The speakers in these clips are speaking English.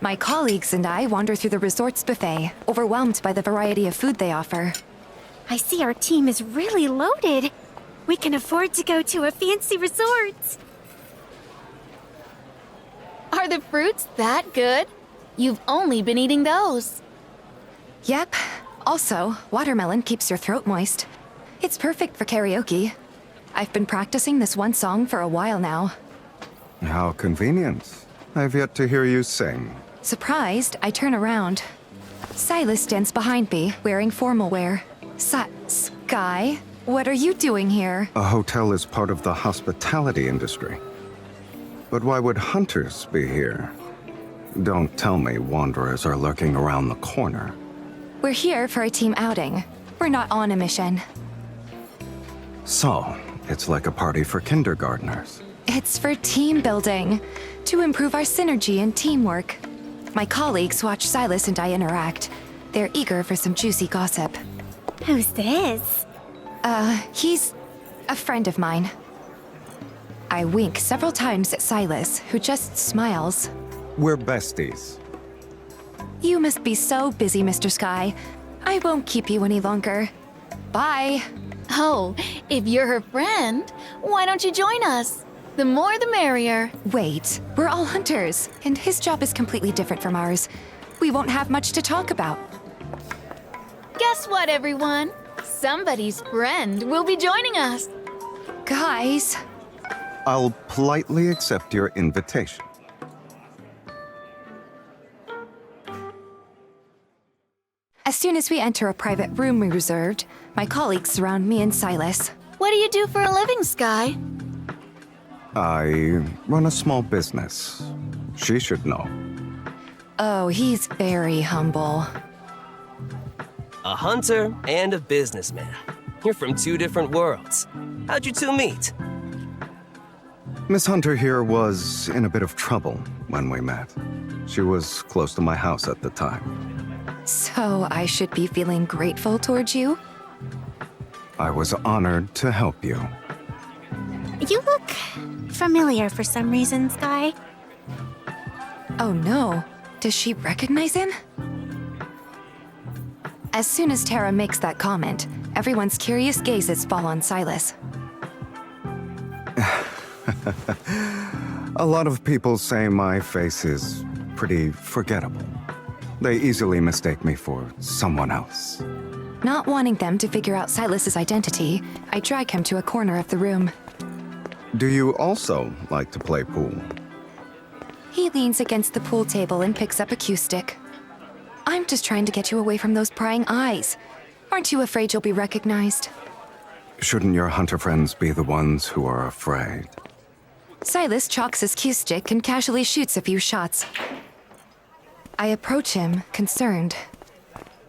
My colleagues and I wander through the resort's buffet, overwhelmed by the variety of food they offer. I see our team is really loaded. We can afford to go to a fancy resort. Are the fruits that good? You've only been eating those. Yep. Also, watermelon keeps your throat moist. It's perfect for karaoke. I've been practicing this one song for a while now. How convenient. I've yet to hear you sing. Surprised, I turn around. Sylus stands behind me, wearing formal wear. Sky, what are you doing here? A hotel is part of the hospitality industry. But why would hunters be here? Don't tell me wanderers are lurking around the corner. We're here for a team outing. We're not on a mission. So, it's like a party for kindergartners. It's for team building, to improve our synergy and teamwork. My colleagues watch Sylus and I interact. They're eager for some juicy gossip. Who's this? He's a friend of mine. I wink several times at Sylus, who just smiles. We're besties. You must be so busy, Mr. Sky. I won't keep you any longer. Bye. Oh, if you're her friend, why don't you join us? The more the merrier. Wait, we're all hunters, and his job is completely different from ours. We won't have much to talk about. Guess what, everyone? Somebody's friend will be joining us. Guys. I'll politely accept your invitation. As soon as we enter a private room we reserved, my colleagues surround me and Sylus. What do you do for a living, Sky? I run a small business. She should know. Oh, he's very humble. A hunter and a businessman. You're from two different worlds. How'd you two meet? Miss Hunter here was in a bit of trouble when we met. She was close to my house at the time. So I should be feeling grateful towards you? I was honored to help you. You look familiar for some reason, Sky. Oh no, does she recognize him? As soon as Tara makes that comment, everyone's curious gazes fall on Sylus. A lot of people say my face is pretty forgettable. They easily mistake me for someone else. Not wanting them to figure out Sylus's identity, I drag him to a corner of the room. Do you also like to play pool? He leans against the pool table and picks up a cue stick. I'm just trying to get you away from those prying eyes. Aren't you afraid you'll be recognized? Shouldn't your hunter friends be the ones who are afraid? Sylus chalks his cue stick and casually shoots a few shots. I approach him, concerned.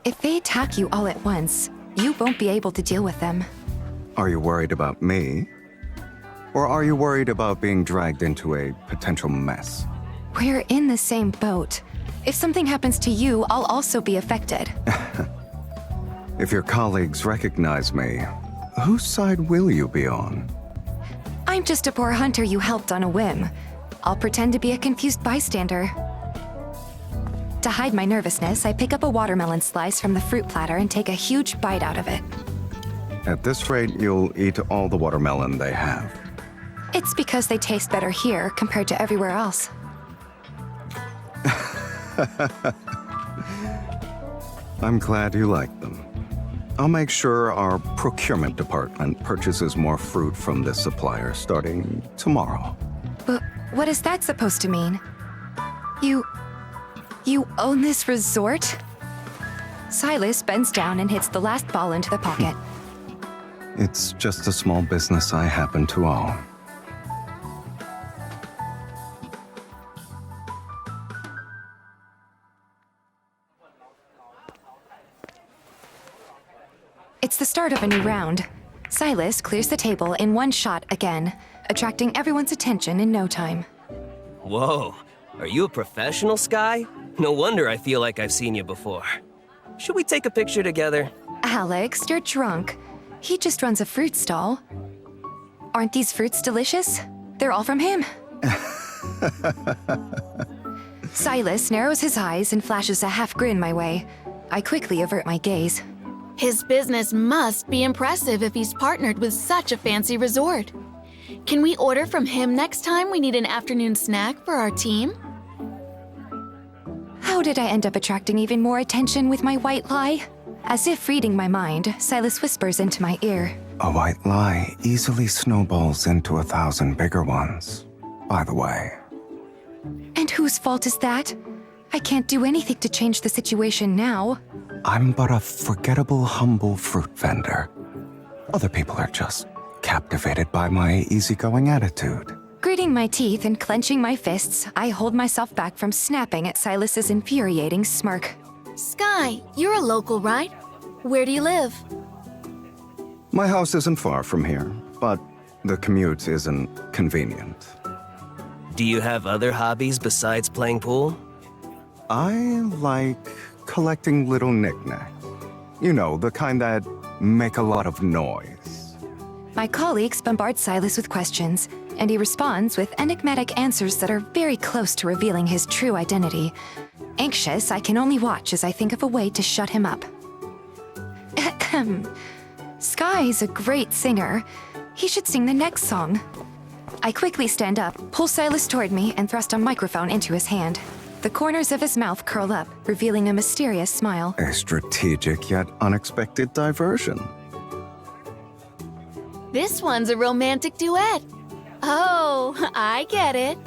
If they attack you all at once, you won't be able to deal with them. Are you worried about me? Or are you worried about being dragged into a potential mess? We're in the same boat. If something happens to you, I'll also be affected. If your colleagues recognize me, whose side will you be on? I'm just a poor hunter you helped on a whim. I'll pretend to be a confused bystander. To hide my nervousness, I pick up a watermelon slice from the fruit platter and take a huge bite out of it. At this rate, you'll eat all the watermelon they have. It's because they taste better here compared to everywhere else. I'm glad you like them. I'll make sure our procurement department purchases more fruit from this supplier starting tomorrow. But what is that supposed to mean? You own this resort? Sylus bends down and hits the last ball into the pocket. It's just a small business I happen to own. It's the start of a new round. Sylus clears the table in one shot again, attracting everyone's attention in no time. Whoa, are you a professional, Sky? No wonder I feel like I've seen you before. Should we take a picture together? Alex, you're drunk. He just runs a fruit stall. Aren't these fruits delicious? They're all from him. Sylus narrows his eyes and flashes a half grin my way. I quickly avert my gaze. His business must be impressive if he's partnered with such a fancy resort. Can we order from him next time we need an afternoon snack for our team? How did I end up attracting even more attention with my white lie? As if reading my mind, Sylus whispers into my ear. A white lie easily snowballs into 1,000 bigger ones, by the way. And whose fault is that? I can't do anything to change the situation now. I'm but a forgettable, humble fruit vendor. Other people are just captivated by my easygoing attitude. Gritting my teeth and clenching my fists, I hold myself back from snapping at Silas's infuriating smirk. Sky, you're a local, right? Where do you live? My house isn't far from here, but the commute isn't convenient. Do you have other hobbies besides playing pool? I like collecting little knickknacks. You know, the kind that make a lot of noise. My colleagues bombard Sylus with questions, and he responds with enigmatic answers that are very close to revealing his true identity. Anxious, I can only watch as I think of a way to shut him up. Sky's a great singer. He should sing the next song. I quickly stand up, pull Sylus toward me, and thrust a microphone into his hand. The corners of his mouth curl up, revealing a mysterious smile. A strategic yet unexpected diversion. This one's a romantic duet. Oh, I get it.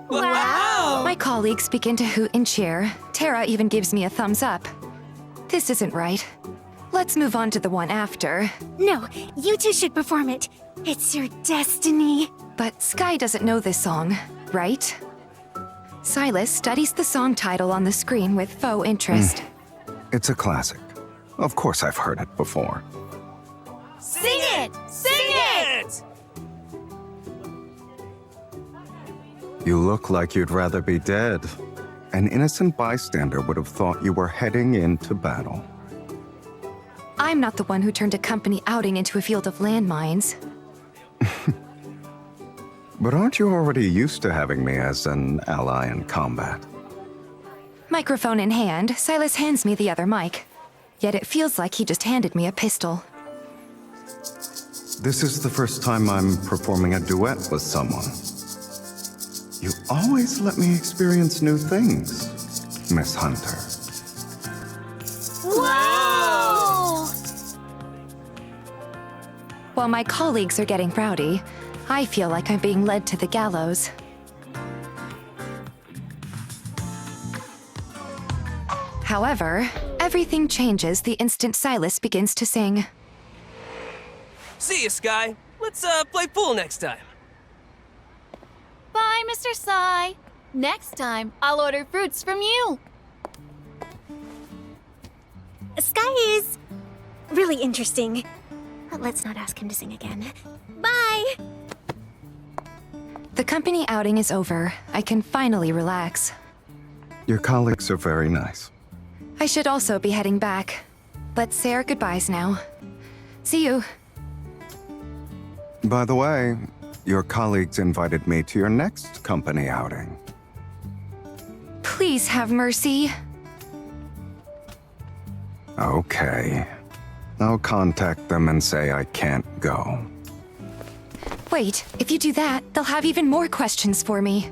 Wow! My colleagues begin to hoot and cheer. Tara even gives me a thumbs up. This isn't right. Let's move on to the one after. No, you two should perform it. It's your destiny. But Sky doesn't know this song, right? Sylus studies the song title on the screen with faux interest. It's a classic. Of course I've heard it before. Sing it! Sing it! You look like you'd rather be dead. An innocent bystander would have thought you were heading into battle. I'm not the one who turned a company outing into a field of landmines. But aren't you already used to having me as an ally in combat? Microphone in hand, Sylus hands me the other mic. Yet it feels like he just handed me a pistol. This is the first time I'm performing a duet with someone. You always let me experience new things, Miss Hunter. Wow! While my colleagues are getting rowdy, I feel like I'm being led to the gallows. However, everything changes the instant Sylus begins to sing. See you, Sky. Let's play pool next time. Bye, Mr. Sai. Next time, I'll order fruits from you. Sky is really interesting. But let's not ask him to sing again. Bye! The company outing is over. I can finally relax. Your colleagues are very nice. I should also be heading back. Let's say our goodbyes now. See you. By the way, your colleagues invited me to your next company outing. Please have mercy. Okay. I'll contact them and say I can't go. Wait, if you do that, they'll have even more questions for me.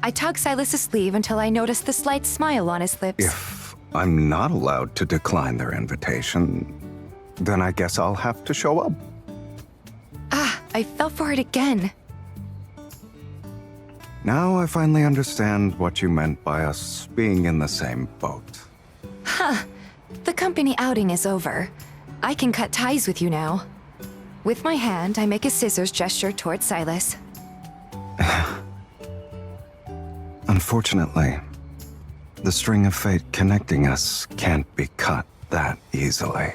I tug Silas's sleeve until I notice the slight smile on his lips. If I'm not allowed to decline their invitation, then I guess I'll have to show up. Ah, I fell for it again. Now I finally understand what you meant by us being in the same boat. The company outing is over. I can cut ties with you now. With my hand, I make a scissors gesture towards Sylus. Unfortunately, the string of fate connecting us can't be cut that easily.